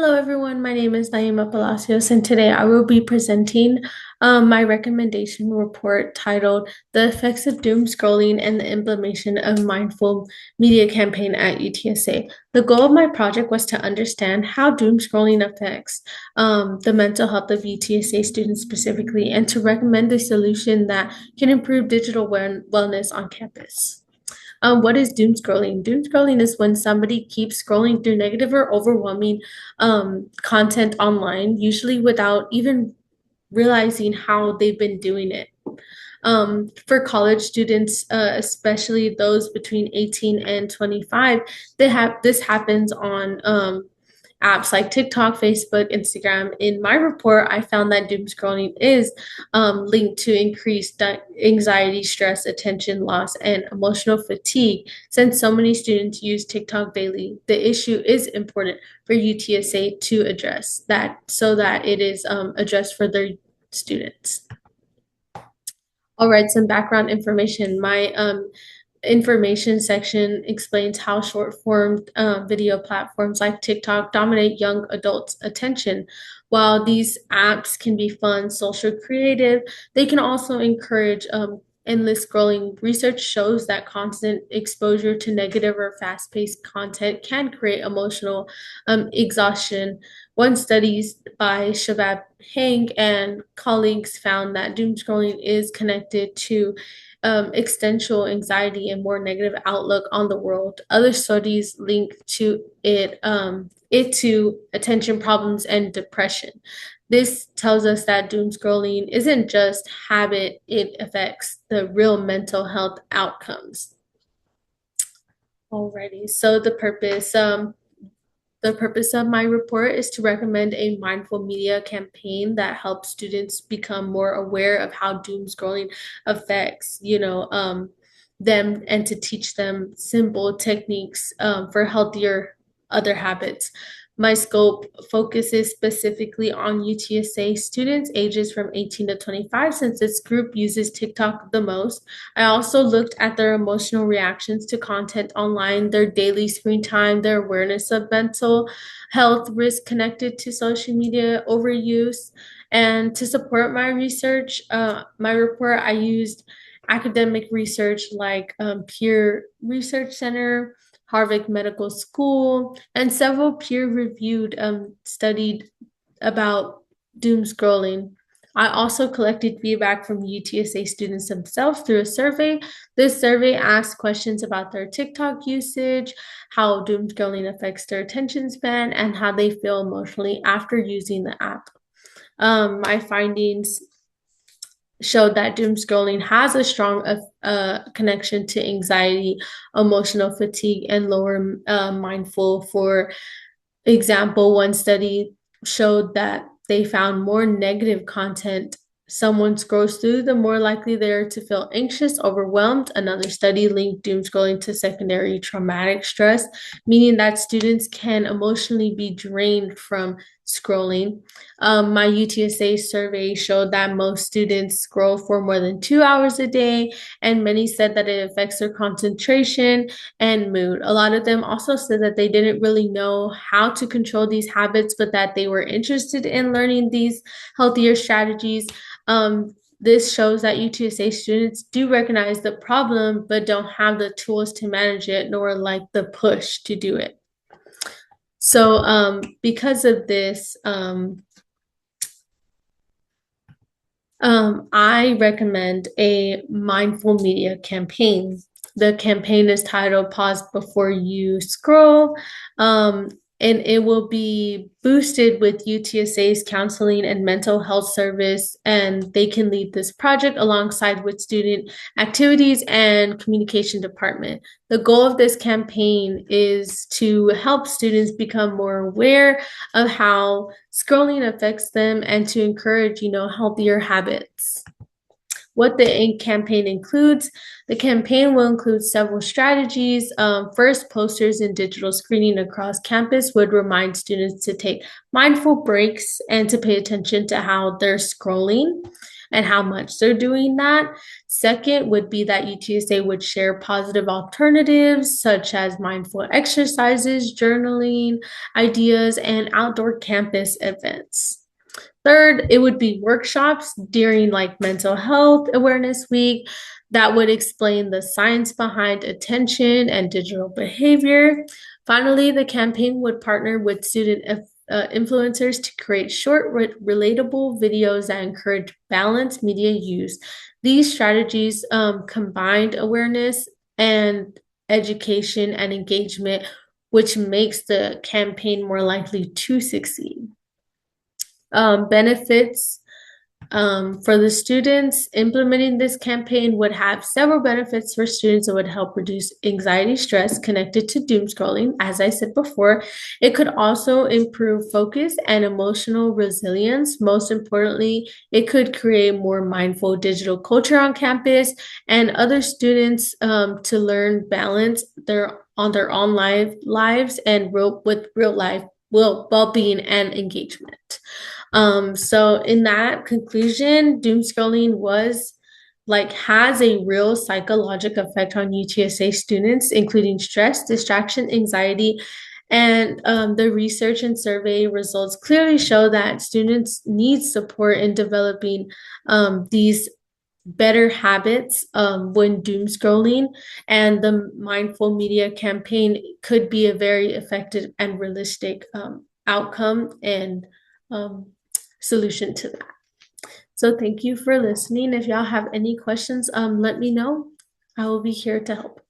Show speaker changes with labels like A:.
A: Hello everyone, my name is Naima Palacios, and today I will be presenting my recommendation report titled The Effects of Doom Scrolling and the Implementation of Mindful Media Campaign at UTSA. The goal of my project was to understand how doom scrolling affects the mental health of UTSA students specifically, and to recommend a solution that can improve digital wellness on campus. What is doom scrolling? Doom scrolling is when somebody keeps scrolling through negative or overwhelming content online, usually without even realizing how they've been doing it. For college students, especially those between 18 and 25, this happens on apps like TikTok, Facebook, Instagram. In my report, I found that doom scrolling is linked to increased anxiety, stress, attention loss, and emotional fatigue. Since so many students use TikTok daily, the issue is important for UTSA to address that so that it is addressed for their students. All right, some background information. My information section explains how short form video platforms like TikTok dominate young adults' attention. While these apps can be fun, social, creative, they can also encourage endless scrolling. Research shows that constant exposure to negative or fast paced content can create emotional exhaustion. One study by Shabab Hang and colleagues found that doom scrolling is connected to existential anxiety and more negative outlook on the world. Other studies link to it to attention problems and depression. This tells us that doom scrolling isn't just habit, it affects the real mental health outcomes. Alrighty, so the purpose of my report is to recommend a mindful media campaign that helps students become more aware of how doom scrolling affects, them, and to teach them simple techniques for healthier other habits. My scope focuses specifically on UTSA students ages from 18 to 25 since this group uses TikTok the most. I also looked at their emotional reactions to content online, their daily screen time, their awareness of mental health risk connected to social media overuse. And to support my research, my report, I used academic research like Peer Research Center, Harvard Medical School, and several peer-reviewed studied about doom scrolling. I also collected feedback from UTSA students themselves through a survey. This survey asked questions about their TikTok usage, how doom scrolling affects their attention span, and how they feel emotionally after using the app. My findings showed that doom scrolling has a strong connection to anxiety, emotional fatigue, and lower mindful. For example, one study showed that they found more negative content someone scrolls through, the more likely they are to feel anxious, overwhelmed. Another study linked doom scrolling to secondary traumatic stress, meaning that students can emotionally be drained from scrolling. My UTSA survey showed that most students scroll for more than 2 hours a day, and many said that it affects their concentration and mood. A lot of them also said that they didn't really know how to control these habits, but that they were interested in learning these healthier strategies. This shows that UTSA students do recognize the problem, but don't have the tools to manage it, nor like the push to do it. So, because of this, I recommend a mindful media campaign. The campaign is titled Pause Before You Scroll. And it will be boosted with UTSA's counseling and mental health service, and they can lead this project alongside with student activities and communication department. The goal of this campaign is to help students become more aware of how scrolling affects them and to encourage, healthier habits. What the campaign includes. The campaign will include several strategies. First, posters and digital screening across campus would remind students to take mindful breaks and to pay attention to how they're scrolling. and how much they're doing that. Second would be that UTSA would share positive alternatives such as mindful exercises, journaling, ideas, and outdoor campus events. Third, it would be workshops during like mental health awareness week that would explain the science behind attention and digital behavior. Finally, the campaign would partner with student influencers to create short, relatable videos that encourage balanced media use. These strategies combined awareness and education and engagement, which makes the campaign more likely to succeed. Benefits for the students, implementing this campaign would have several benefits for students. It would help reduce anxiety, stress connected to doom scrolling. As I said before, it could also improve focus and emotional resilience. Most importantly, it could create more mindful digital culture on campus and other students to learn balance on their online lives and with real life well-being and engagement. So in that conclusion, doom scrolling has a real psychological effect on UTSA students, including stress, distraction, anxiety, and the research and survey results clearly show that students need support in developing these better habits when doom scrolling, and the mindful media campaign could be a very effective and realistic outcome and um, solution to that. So thank you for listening. If y'all have any questions, let me know. I will be here to help.